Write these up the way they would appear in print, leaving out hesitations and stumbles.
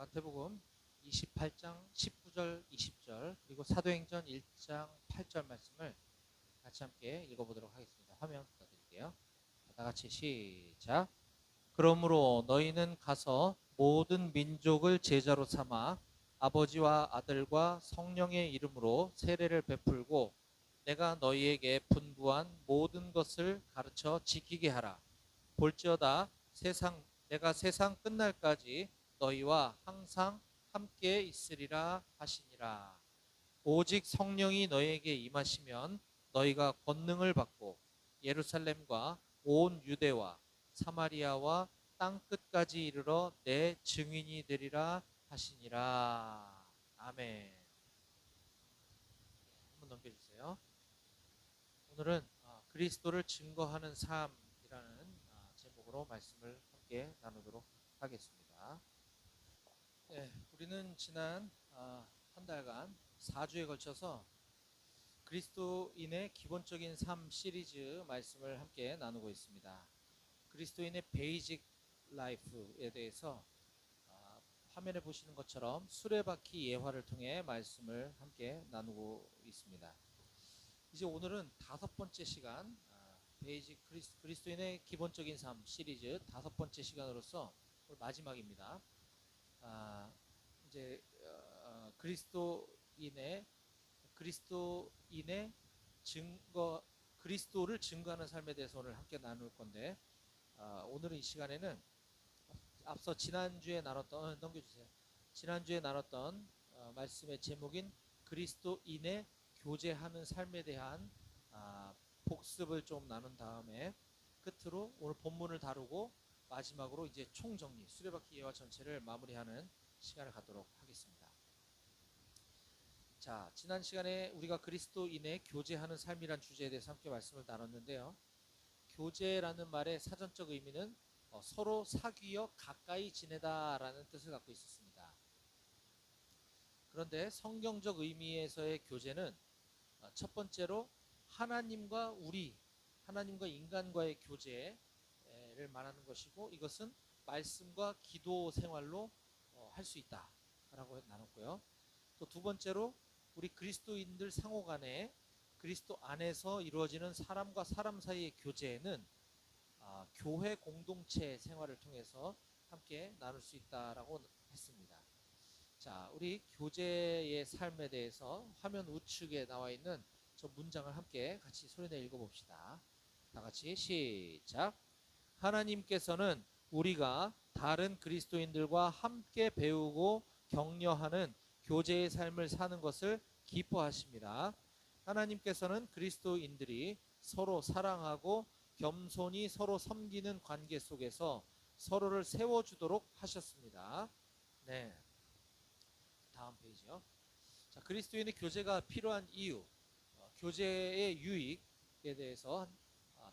마태복음 28장 19절 20절 그리고 사도행전 1장 8절 말씀을 같이 함께 읽어보도록 하겠습니다. 화면 부탁드릴게요. 다 같이 시작. 그러므로 너희는 가서 모든 민족을 제자로 삼아 아버지와 아들과 성령의 이름으로 세례를 베풀고 내가 너희에게 분부한 모든 것을 가르쳐 지키게 하라. 볼지어다 내가 세상 끝날까지 너희와 항상 함께 있으리라 하시니라. 오직 성령이 너희에게 임하시면 너희가 권능을 받고 예루살렘과 온 유대와 사마리아와 땅 끝까지 이르러 내 증인이 되리라 하시니라. 아멘. 한번 넘겨주세요. 오늘은 그리스도를 증거하는 삶이라는 제목으로 말씀을 함께 나누도록 하겠습니다. 네, 우리는 지난 한 달간 4주에 걸쳐서 그리스도인의 기본적인 삶 시리즈 말씀을 함께 나누고 있습니다. 그리스도인의 베이직 라이프에 대해서 화면에 보시는 것처럼 수레바퀴 예화를 통해 말씀을 함께 나누고 있습니다. 이제 오늘은 5번째 시간 베이직 그리스도인의 기본적인 삶 시리즈 5번째 시간으로서 오늘 마지막입니다. 이제 그리스도인의 그리스도를 증거하는 삶에 대해서 오늘 함께 나눌 건데 오늘은 이 시간에는 앞서 지난주에 나눴던 말씀의 제목인 그리스도인의 교제하는 삶에 대한 복습을 좀 나눈 다음에 끝으로 오늘 본문을 다루고 마지막으로 이제 총정리 수레바퀴 예화 전체를 마무리하는 시간을 갖도록 하겠습니다. 자, 지난 시간에 우리가 그리스도인의 교제하는 삶이란 주제에 대해서 함께 말씀을 나눴는데요. 교제라는 말의 사전적 의미는 서로 사귀어 가까이 지내다라는 뜻을 갖고 있었습니다. 그런데 성경적 의미에서의 교제는 첫 번째로 하나님과 인간과의 교제를 말하는 것이고 이것은 말씀과 기도 생활로 할 수 있다라고 나눴고요. 또 두 번째로 우리 그리스도인들 상호 간에 그리스도 안에서 이루어지는 사람과 사람 사이의 교제는 교회 공동체 생활을 통해서 함께 나눌 수 있다라고 했습니다. 자, 우리 교제의 삶에 대해서 화면 우측에 나와 있는 저 문장을 함께 같이 소리내 읽어봅시다. 다 같이 시작. 하나님께서는 우리가 다른 그리스도인들과 함께 배우고 격려하는 교제의 삶을 사는 것을 기뻐하십니다. 하나님께서는 그리스도인들이 서로 사랑하고 겸손히 서로 섬기는 관계 속에서 서로를 세워주도록 하셨습니다. 네, 다음 페이지요. 자, 그리스도인의 교제가 필요한 이유, 교제의 유익에 대해서 한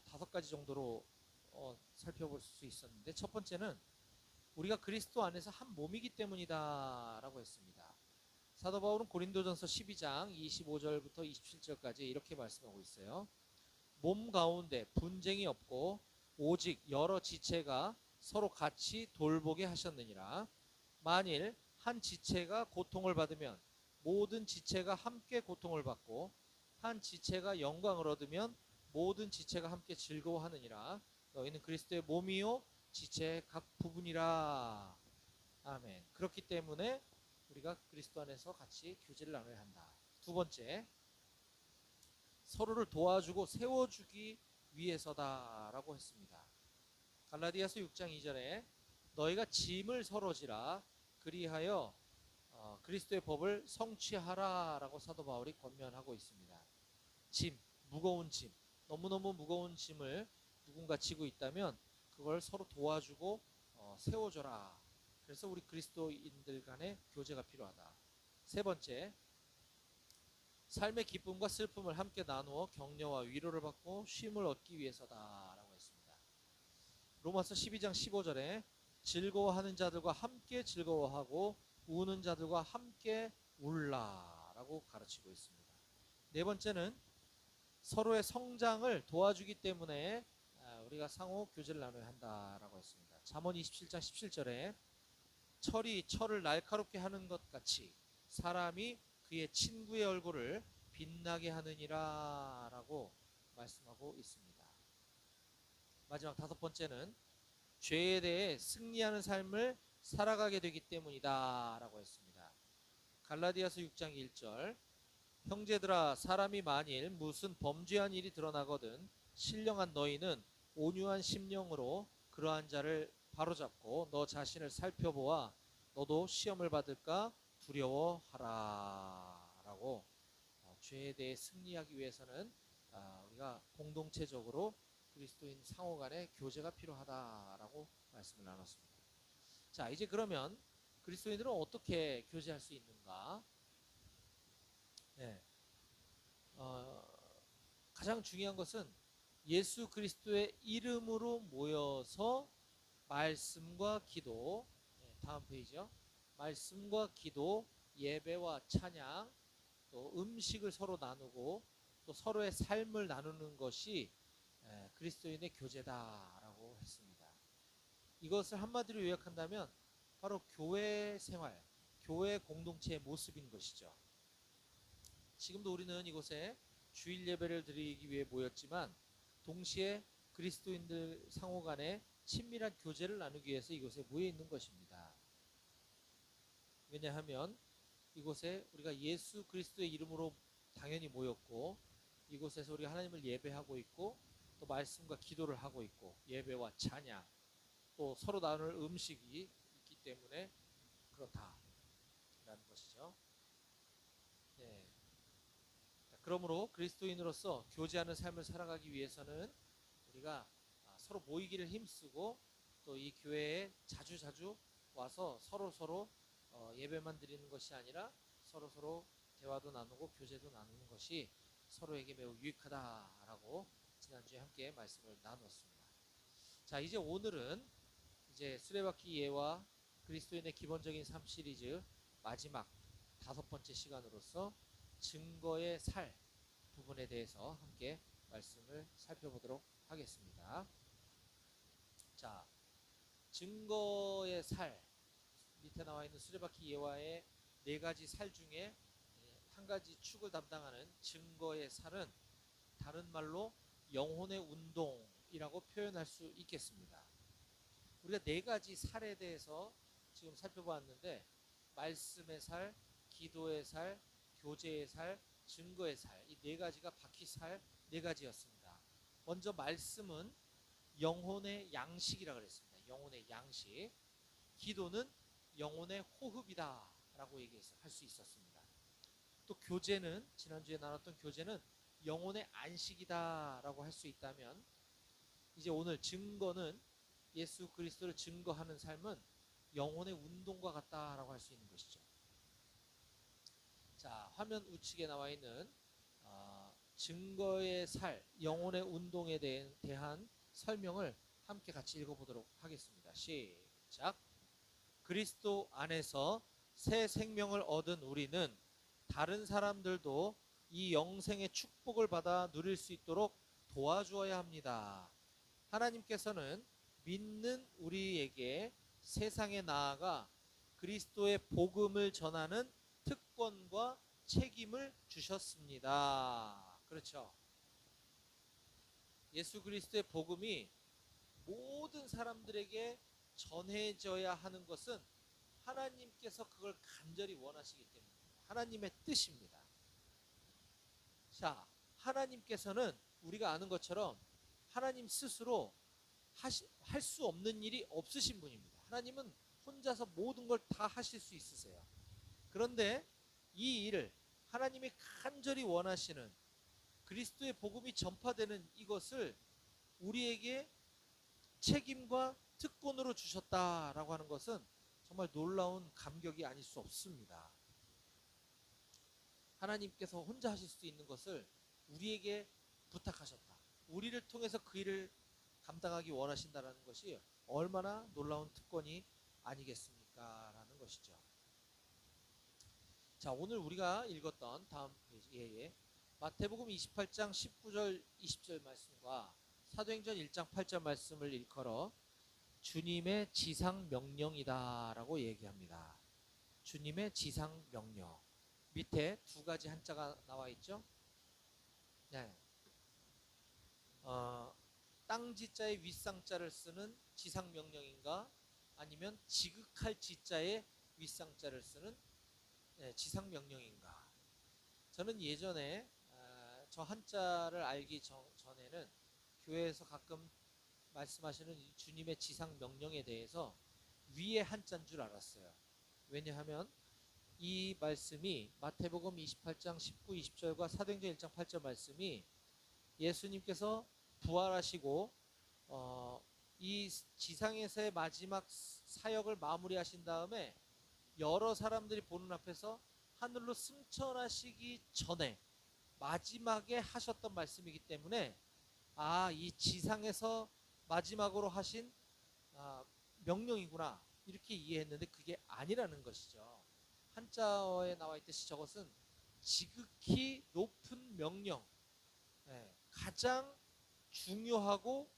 5가지 정도로 살펴볼 수 있었는데 첫 번째는 우리가 그리스도 안에서 한 몸이기 때문이다라고 했습니다. 사도 바울은 고린도전서 12장 25절부터 27절까지 이렇게 말씀하고 있어요. 몸 가운데 분쟁이 없고 오직 여러 지체가 서로 같이 돌보게 하셨느니라. 만일 한 지체가 고통을 받으면 모든 지체가 함께 고통을 받고 한 지체가 영광을 얻으면 모든 지체가 함께 즐거워하느니라. 너희는 그리스도의 몸이요 지체의 각 부분이라. 아멘. 그렇기 때문에 우리가 그리스도 안에서 같이 교제를 나눠야 한다. 두 번째, 서로를 도와주고 세워주기 위해서다라고 했습니다. 갈라디아서 6장 2절에 너희가 짐을 서로 지라 그리하여 그리스도의 법을 성취하라라고 사도 바울이 권면하고 있습니다. 무거운 짐, 너무너무 무거운 짐을 누군가 지고 있다면 그걸 서로 도와주고 세워줘라. 그래서 우리 그리스도인들 간의 교제가 필요하다. 세 번째, 삶의 기쁨과 슬픔을 함께 나누어 격려와 위로를 받고 쉼을 얻기 위해서다라고 했습니다. 로마서 12장 15절에 즐거워하는 자들과 함께 즐거워하고 우는 자들과 함께 울라라고 가르치고 있습니다. 네 번째는 서로의 성장을 도와주기 때문에 우리가 상호 교제를 나눠야 한다라고 했습니다. 잠언 27장 17절에 철이 철을 날카롭게 하는 것 같이 사람이 그의 친구의 얼굴을 빛나게 하느니라 라고 말씀하고 있습니다. 마지막 다섯 번째는 죄에 대해 승리하는 삶을 살아가게 되기 때문이다 라고 했습니다. 갈라디아서 6장 1절 형제들아 사람이 만일 무슨 범죄한 일이 드러나거든 신령한 너희는 온유한 심령으로 그러한 자를 바로잡고 너 자신을 살펴보아 너도 시험을 받을까 두려워하라 라고 죄에 대해 승리하기 위해서는 우리가 공동체적으로 그리스도인 상호 간의 교제가 필요하다라고 말씀을 나눴습니다. 자, 이제 그러면 그리스도인들은 어떻게 교제할 수 있는가? 네. 가장 중요한 것은 예수 그리스도의 이름으로 모여서 말씀과 기도, 다음 페이지요. 말씀과 기도, 예배와 찬양, 또 음식을 서로 나누고 또 서로의 삶을 나누는 것이 그리스도인의 교제다라고 했습니다. 이것을 한마디로 요약한다면 바로 교회 생활, 교회 공동체의 모습인 것이죠. 지금도 우리는 이곳에 주일 예배를 드리기 위해 모였지만 동시에 그리스도인들 상호 간에 친밀한 교제를 나누기 위해서 이곳에 모여 있는 것입니다. 왜냐하면 이곳에 우리가 예수 그리스도의 이름으로 당연히 모였고 이곳에서 우리가 하나님을 예배하고 있고 또 말씀과 기도를 하고 있고 예배와 찬양 또 서로 나눌 음식이 있기 때문에 그렇다라는 것이죠. 네. 그러므로 그리스도인으로서 교제하는 삶을 살아가기 위해서는 우리가 서로 모이기를 힘쓰고 또 이 교회에 자주 와서 서로 예배만 드리는 것이 아니라 서로 대화도 나누고 교제도 나누는 것이 서로에게 매우 유익하다라고 지난주에 함께 말씀을 나누었습니다. 자, 이제 오늘은 이제 수레바퀴 예와 그리스도인의 기본적인 삶 시리즈 마지막 다섯 번째 시간으로서 증거의 살 부분에 대해서 함께 말씀을 살펴보도록 하겠습니다. 자, 증거의 살 밑에 나와 있는 수레바퀴 예화의 네 가지 살 중에 한 가지 축을 담당하는 증거의 살은 다른 말로 영혼의 운동이라고 표현할 수 있겠습니다. 우리가 네 가지 살에 대해서 지금 살펴보았는데 말씀의 살, 기도의 살, 교제의 살, 증거의 살, 이 네 가지가 바퀴 살 네 가지였습니다. 먼저 말씀은 영혼의 양식이라고 그랬습니다. 영혼의 양식. 기도는 영혼의 호흡이다 라고 할 수 있었습니다. 또 교제는 지난주에 나눴던 교제는 영혼의 안식이다 라고 할 수 있다면 이제 오늘 증거는 예수 그리스도를 증거하는 삶은 영혼의 운동과 같다라고 할 수 있는 것이죠. 자, 화면 우측에 나와 있는 증거의 살, 영혼의 운동에 대한 설명을 함께 같이 읽어보도록 하겠습니다. 시작. 그리스도 안에서 새 생명을 얻은 우리는 다른 사람들도 이 영생의 축복을 받아 누릴 수 있도록 도와주어야 합니다. 하나님께서는 믿는 우리에게 세상에 나아가 그리스도의 복음을 전하는 특권과 책임을 주셨습니다. 그렇죠? 예수 그리스도의 복음이 모든 사람들에게 전해져야 하는 것은 하나님께서 그걸 간절히 원하시기 때문입니다. 하나님의 뜻입니다. 자, 하나님께서는 우리가 아는 것처럼 하나님 스스로 할 수 없는 일이 없으신 분입니다. 하나님은 혼자서 모든 걸 다 하실 수 있으세요. 그런데 이 일을 하나님이 간절히 원하시는 그리스도의 복음이 전파되는 이것을 우리에게 책임과 특권으로 주셨다라고 하는 것은 정말 놀라운 감격이 아닐 수 없습니다. 하나님께서 혼자 하실 수 있는 것을 우리에게 부탁하셨다. 우리를 통해서 그 일을 감당하기 원하신다는 것이 얼마나 놀라운 특권이 아니겠습니까? 라는 것이죠. 자, 오늘 우리가 읽었던 다음 페이지 마태복음 28장 19절 20절 말씀과 사도행전 1장 8절 말씀을 일컬어 주님의 지상 명령이다라고 얘기합니다. 주님의 지상 명령. 밑에 두 가지 한자가 나와 있죠. 네. 땅 지자의 윗상자를 쓰는 지상 명령인가, 아니면 지극할 지자의 윗상자를 쓰는 지상 명령인가. 저는 예전에 저 한자를 알기 전에는 교회에서 가끔 말씀하시는 이 주님의 지상 명령에 대해서 위에 한자인 줄 알았어요. 왜냐하면 이 말씀이 마태복음 28장 19, 20절과 사도행전 1장 8절 말씀이 예수님께서 부활하시고 이 지상에서의 마지막 사역을 마무리하신 다음에 여러 사람들이 보는 앞에서 하늘로 승천하시기 전에 마지막에 하셨던 말씀이기 때문에 이 지상에서 마지막으로 하신 명령이구나 이렇게 이해했는데 그게 아니라는 것이죠. 한자어에 나와 있듯이 저것은 지극히 높은 명령, 가장 중요하고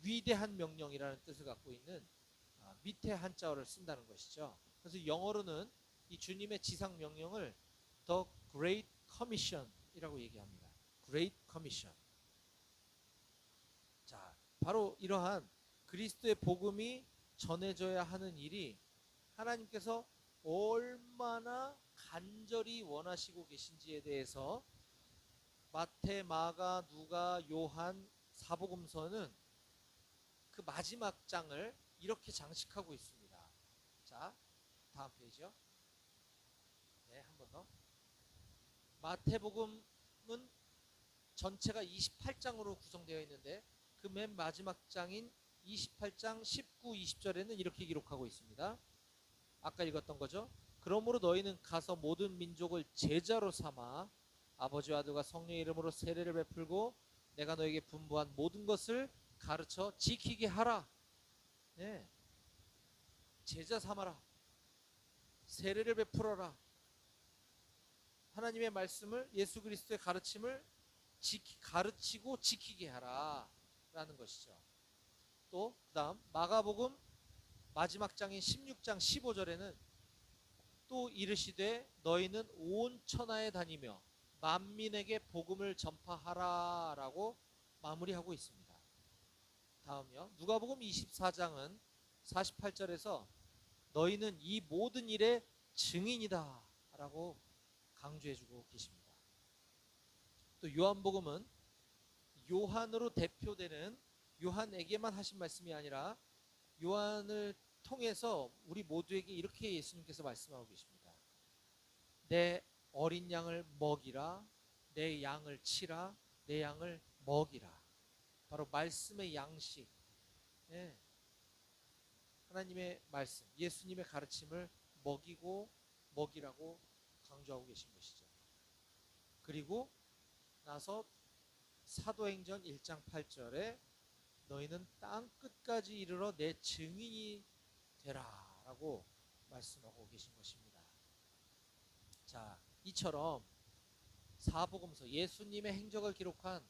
위대한 명령이라는 뜻을 갖고 있는 밑에 한자어를 쓴다는 것이죠. 그래서 영어로는 이 주님의 지상 명령을 The Great Commission이라고 얘기합니다. Great Commission. 자, 바로 이러한 그리스도의 복음이 전해져야 하는 일이 하나님께서 얼마나 간절히 원하시고 계신지에 대해서 마태, 마가, 누가, 요한, 사복음서는 그 마지막 장을 이렇게 장식하고 있습니다. 자, 다음 페이지요. 네, 한 번 더. 마태복음은 전체가 28장으로 구성되어 있는데 그 맨 마지막 장인 28장 19, 20절에는 이렇게 기록하고 있습니다. 아까 읽었던 거죠. 그러므로 너희는 가서 모든 민족을 제자로 삼아 아버지와 아들과 성령의 이름으로 세례를 베풀고 내가 너에게 분부한 모든 것을 가르쳐 지키게 하라. 네. 제자 삼아라. 세례를 베풀어라. 하나님의 말씀을, 예수 그리스도의 가르침을 가르치고 지키게 하라 라는 것이죠. 또 그 다음 마가복음 마지막 장인 16장 15절에는 또 이르시되 너희는 온 천하에 다니며 만민에게 복음을 전파하라 라고 마무리하고 있습니다. 다음요. 누가복음 24장은 48절에서 너희는 이 모든 일의 증인이다 라고 강조해주고 계십니다. 또 요한복음은 요한으로 대표되는 요한에게만 하신 말씀이 아니라 요한을 통해서 우리 모두에게 이렇게 예수님께서 말씀하고 계십니다. 내 어린 양을 먹이라, 내 양을 치라, 내 양을 먹이라. 바로 말씀의 양식, 하나님의 말씀, 예수님의 가르침을 먹이라고 강조하고 계신 것이죠. 그리고 나서 사도행전 1장 8절에 너희는 땅 끝까지 이르러 내 증인이 되라 라고 말씀하고 계신 것입니다. 자, 이처럼 사복음서, 예수님의 행적을 기록한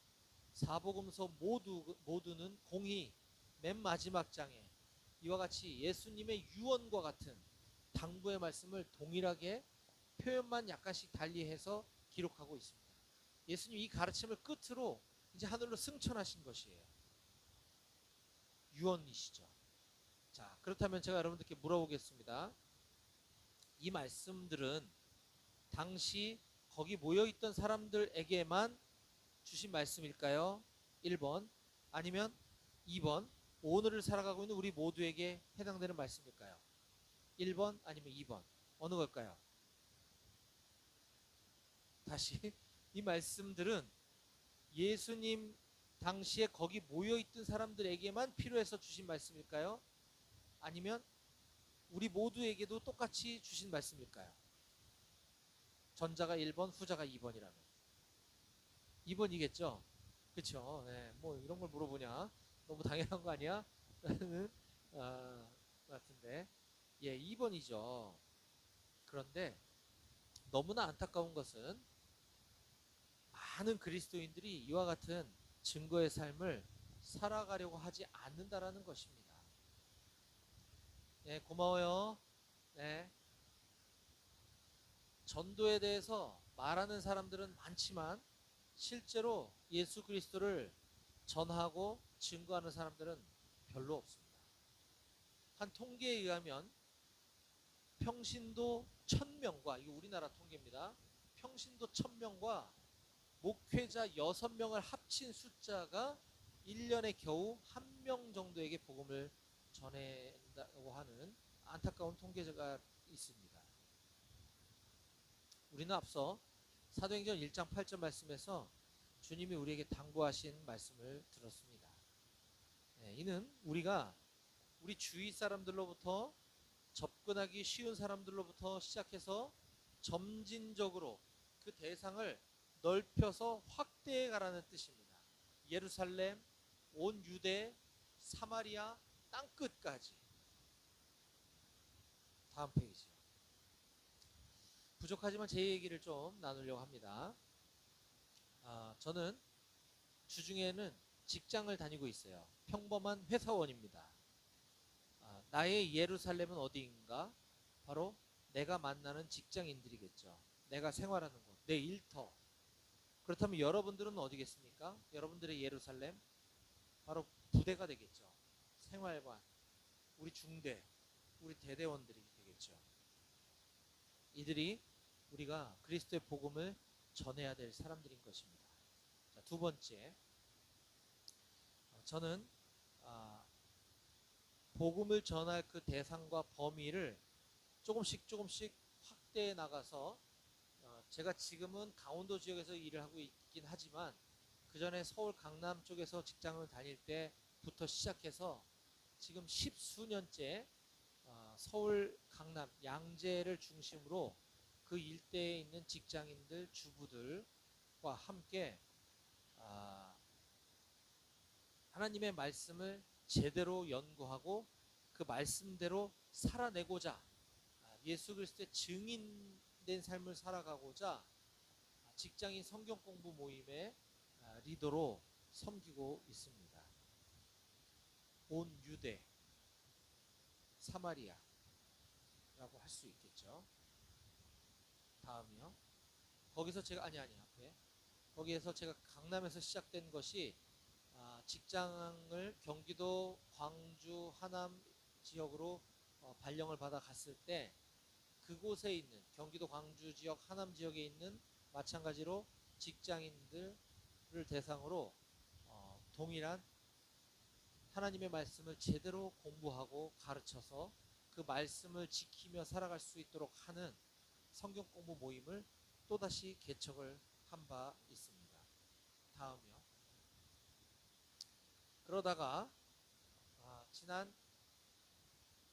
사복음서 모두는 공히 맨 마지막 장에 이와 같이 예수님의 유언과 같은 당부의 말씀을 동일하게 표현만 약간씩 달리해서 기록하고 있습니다. 예수님 이 가르침을 끝으로 이제 하늘로 승천하신 것이에요. 유언이시죠. 자, 그렇다면 제가 여러분들께 물어보겠습니다. 이 말씀들은 당시 거기 모여있던 사람들에게만 주신 말씀일까요? 1번 아니면 2번 오늘을 살아가고 있는 우리 모두에게 해당되는 말씀일까요? 1번 아니면 2번 어느 걸까요? 다시 이 말씀들은 예수님 당시에 거기 모여있던 사람들에게만 필요해서 주신 말씀일까요? 아니면 우리 모두에게도 똑같이 주신 말씀일까요? 전자가 1번, 후자가 2번이라면 2번이겠죠? 그렇죠? 네, 뭐 이런 걸 물어보냐? 너무 당연한 거 아니야? 라는 같은데 2번이죠. 그런데 너무나 안타까운 것은 많은 그리스도인들이 이와 같은 증거의 삶을 살아가려고 하지 않는다라는 것입니다. 네, 고마워요. 네. 전도에 대해서 말하는 사람들은 많지만 실제로 예수 그리스도를 전하고 증거하는 사람들은 별로 없습니다. 한 통계에 의하면 평신도 1000명과, 이거 우리나라 통계입니다. 평신도 1000명과 목회자 6명을 합친 숫자가 1년에 겨우 1명 정도에게 복음을 전한다고 하는 안타까운 통계가 있습니다. 우리는 앞서 사도행전 1장 8절 말씀에서 주님이 우리에게 당부하신 말씀을 들었습니다. 네, 이는 우리가 우리 주위 사람들로부터 접근하기 쉬운 사람들로부터 시작해서 점진적으로 그 대상을 넓혀서 확대해 가라는 뜻입니다. 예루살렘, 온 유대, 사마리아, 땅끝까지. 다음 페이지요. 부족하지만 제 얘기를 좀 나누려고 합니다. 저는 주중에는 직장을 다니고 있어요. 평범한 회사원입니다. 나의 예루살렘은 어디인가? 바로 내가 만나는 직장인들이겠죠. 내가 생활하는 곳, 내 일터. 그렇다면 여러분들은 어디겠습니까? 여러분들의 예루살렘, 바로 부대가 되겠죠. 생활관, 우리 중대, 우리 대대원들이 되겠죠. 이들이 우리가 그리스도의 복음을 전해야 될 사람들인 것입니다. 자, 두 번째, 저는 복음을 전할 그 대상과 범위를 조금씩 확대해 나가서 제가 지금은 강원도 지역에서 일을 하고 있긴 하지만 그 전에 서울 강남 쪽에서 직장을 다닐 때부터 시작해서 지금 10수년째 서울 강남 양재를 중심으로 그 일대에 있는 직장인들, 주부들과 함께 하나님의 말씀을 제대로 연구하고 그 말씀대로 살아내고자, 예수 그리스도의 증인된 삶을 살아가고자 직장인 성경 공부 모임의 리더로 섬기고 있습니다. 온 유대, 사마리아라고 할 수 있겠죠. 다음이요. 거기서 제가 앞에 거기에서 제가 강남에서 시작된 것이 직장을 경기도, 광주, 하남 지역으로 발령을 받아 갔을 때 그곳에 있는 경기도, 광주 지역, 하남 지역에 있는 마찬가지로 직장인들을 대상으로 동일한 하나님의 말씀을 제대로 공부하고 가르쳐서 그 말씀을 지키며 살아갈 수 있도록 하는 성경 공부 모임을 또다시 개척을 한 바 있습니다. 다음이요. 그러다가 지난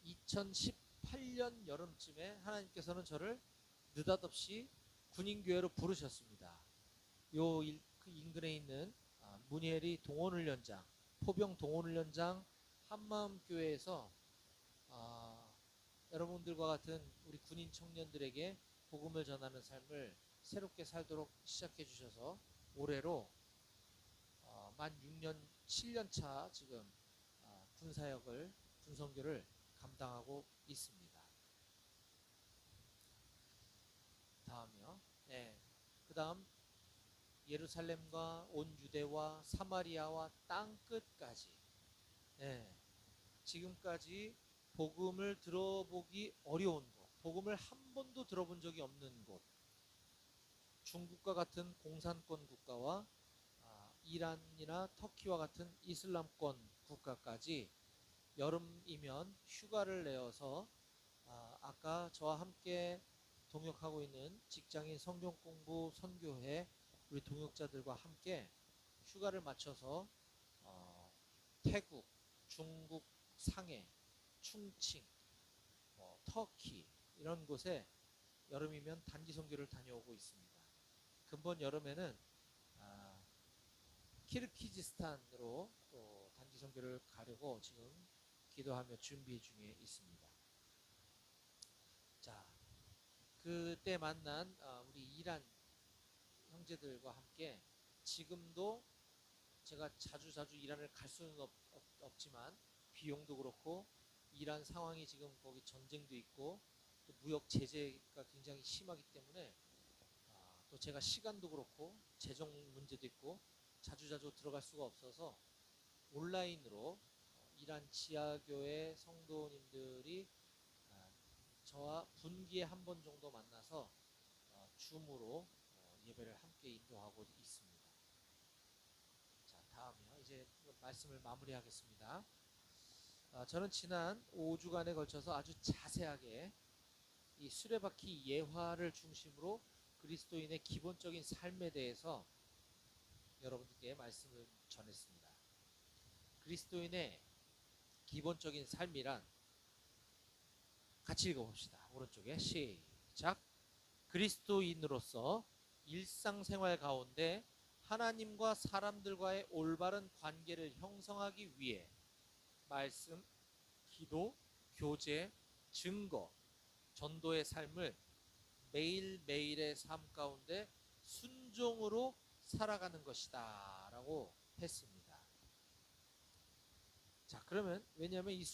2018년 여름쯤에 하나님께서는 저를 느닷없이 군인교회로 부르셨습니다. 그 인근에 있는 문예리 동원훈련장, 포병 동원훈련장 한마음교회에서 여러분들과 같은 우리 군인 청년들에게 복음을 전하는 삶을 새롭게 살도록 시작해 주셔서 올해로 만 6년 7년차 지금 군선교를 감당하고 있습니다. 다음이요. 네. 그 다음 예루살렘과 온 유대와 사마리아와 땅끝까지. 네. 지금까지 복음을 들어보기 어려운 곳, 복음을 한 번도 들어본 적이 없는 곳, 중국과 같은 공산권 국가와 이란이나 터키와 같은 이슬람권 국가까지 여름이면 휴가를 내어서 아까 저와 함께 동역하고 있는 직장인 성경공부 선교회 우리 동역자들과 함께 휴가를 맞춰서 태국, 중국 상해, 충칭, 터키 이런 곳에 여름이면 단기 선교를 다녀오고 있습니다. 근본 여름에는 키르기즈스탄으로 또 단기 선교를 가려고 지금 기도하며 준비 중에 있습니다. 자, 그때 만난 우리 이란 형제들과 함께 지금도 제가 자주 이란을 갈 수는 없지만 비용도 그렇고 이란 상황이 지금 거기 전쟁도 있고 또 무역 제재가 굉장히 심하기 때문에 또 제가 시간도 그렇고 재정 문제도 있고 자주 들어갈 수가 없어서 온라인으로 이란 지하교회 성도님들이 저와 분기에 한 번 정도 만나서 줌으로 예배를 함께 인도하고 있습니다. 자, 다음이요. 이제 말씀을 마무리하겠습니다. 저는 지난 5주간에 걸쳐서 아주 자세하게 이 수레바퀴 예화를 중심으로 그리스도인의 기본적인 삶에 대해서 여러분들께 말씀을 전했습니다. 그리스도인의 기본적인 삶이란 같이 읽어봅시다. 오른쪽에 시작. 그리스도인으로서 일상생활 가운데 하나님과 사람들과의 올바른 관계를 형성하기 위해 말씀, 기도, 교제, 증거, 전도의 삶을 매일매일의 삶 가운데 순종으로 살아가는 것이다 라고 했습니다. 자, 그러면 왜냐하면 이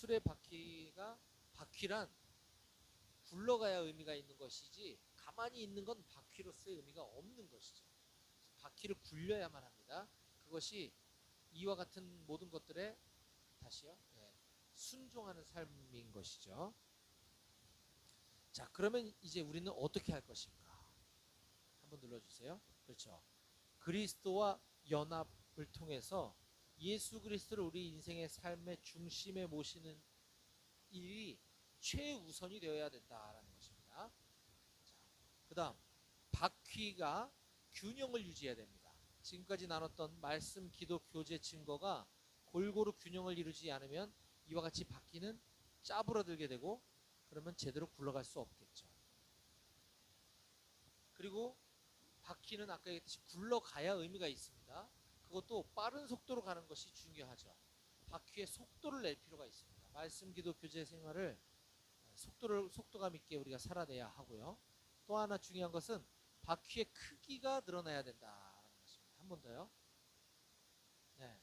바퀴란 굴러가야 의미가 있는 것이지 가만히 있는 건 바퀴로서의 의미가 없는 것이죠. 바퀴를 굴려야만 합니다. 그것이 이와 같은 모든 것들에 다시요. 네, 순종하는 삶인 것이죠. 자, 그러면 이제 우리는 어떻게 할 것인가? 한번 눌러주세요. 그렇죠. 그리스도와 연합을 통해서 예수 그리스도를 우리 인생의 삶의 중심에 모시는 일이 최우선이 되어야 된다라는 것입니다. 그 다음 바퀴가 균형을 유지해야 됩니다. 지금까지 나눴던 말씀, 기도, 교제, 증거가 골고루 균형을 이루지 않으면 이와 같이 바퀴는 짜부러들게 되고 그러면 제대로 굴러갈 수 없겠죠. 그리고 바퀴는 아까 얘기했듯이 굴러가야 의미가 있습니다. 그것도 빠른 속도로 가는 것이 중요하죠. 바퀴의 속도를 낼 필요가 있습니다. 말씀, 기도, 교제 생활을 속도감 있게 우리가 살아내야 하고요. 또 하나 중요한 것은 바퀴의 크기가 늘어나야 된다는 것입니다. 한 번 더요. 네.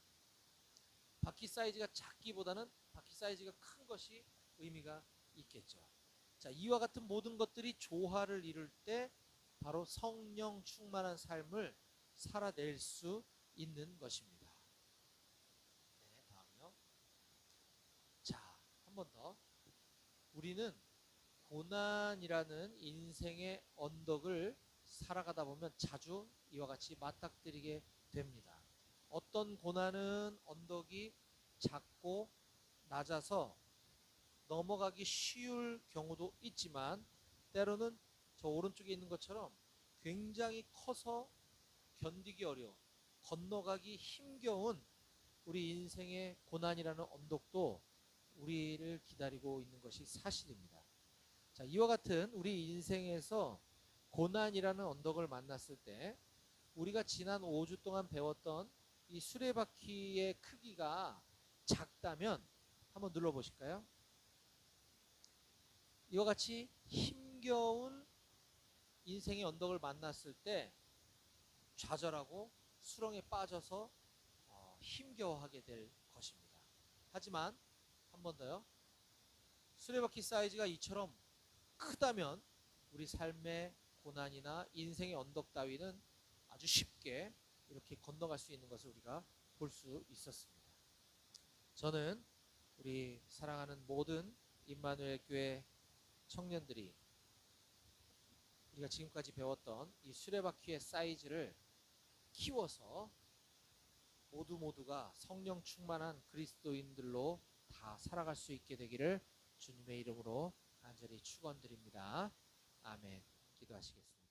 바퀴 사이즈가 작기보다는 바퀴 사이즈가 큰 것이 의미가 있겠죠. 자, 이와 같은 모든 것들이 조화를 이룰 때 바로 성령 충만한 삶을 살아낼 수 있는 것입니다. 네, 다음요. 자, 한 번 더. 우리는 고난이라는 인생의 언덕을 살아가다 보면 자주 이와 같이 맞닥뜨리게 됩니다. 어떤 고난은 언덕이 작고 낮아서 넘어가기 쉬울 경우도 있지만 때로는 저 오른쪽에 있는 것처럼 굉장히 커서 견디기 어려운, 건너가기 힘겨운 우리 인생의 고난이라는 언덕도 우리를 기다리고 있는 것이 사실입니다. 자, 이와 같은 우리 인생에서 고난이라는 언덕을 만났을 때 우리가 지난 5주 동안 배웠던 이 수레바퀴의 크기가 작다면 한번 눌러보실까요? 이와 같이 힘겨운 인생의 언덕을 만났을 때 좌절하고 수렁에 빠져서 힘겨워하게 될 것입니다. 하지만 한 번 더요. 수레바퀴 사이즈가 이처럼 크다면 우리 삶의 고난이나 인생의 언덕 따위는 아주 쉽게 이렇게 건너갈 수 있는 것을 우리가 볼 수 있었습니다. 저는 우리 사랑하는 모든 임마누엘 교회 청년들이 우리가 지금까지 배웠던 이 수레바퀴의 사이즈를 키워서 모두가 성령 충만한 그리스도인들로 다 살아갈 수 있게 되기를 주님의 이름으로 간절히 축원드립니다. 아멘. 기도하시겠습니다.